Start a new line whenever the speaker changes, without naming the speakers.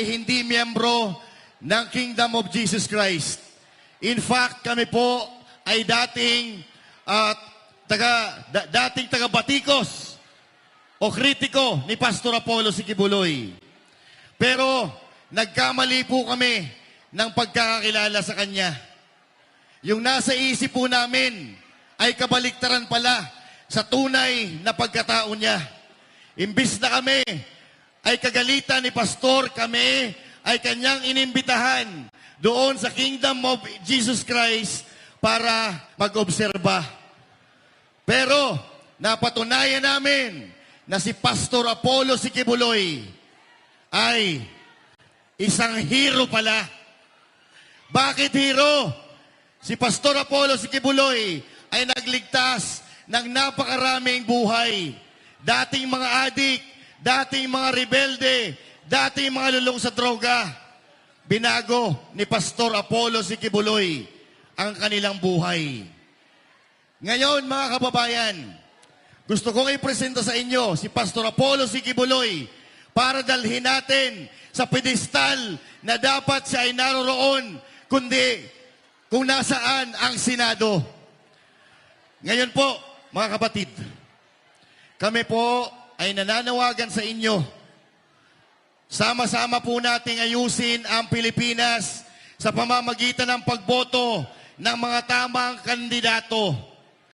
ay hindi miyembro ng Kingdom of Jesus Christ. In fact, kami po ay dating taga-batikos o kritiko ni Pastor Apollo Sikibuloy. Pero nagkamali po kami ng pagkakakilala sa kanya. Yung nasa isip po namin ay kabaliktaran pala sa tunay na pagkatao niya. Imbis na kami ay kagalitan ni Pastor, kami ay kanyang inimbitahan doon sa Kingdom of Jesus Christ para mag-obserba. Pero napatunayan namin na si Pastor Apollo Sikibuloy ay isang hero pala. Bakit hero? Si Pastor Apollo Sikibuloy ay nagligtas ng napakaraming buhay. Dating mga adik, dating mga rebelde, dating mga lulong sa droga. Binago ni Pastor Apollo Sikibuloy ang kanilang buhay. Ngayon, mga kababayan, gusto kong ipresenta sa inyo si Pastor Apollo Sikibuloy para dalhin natin sa pedestal na dapat siya ay naroroon, kundi kung nasaan ang Senado. Ngayon po, mga kapatid, kami po ay nananawagan sa inyo. Sama-sama po nating ayusin ang Pilipinas sa pamamagitan ng pagboto ng mga tamang kandidato.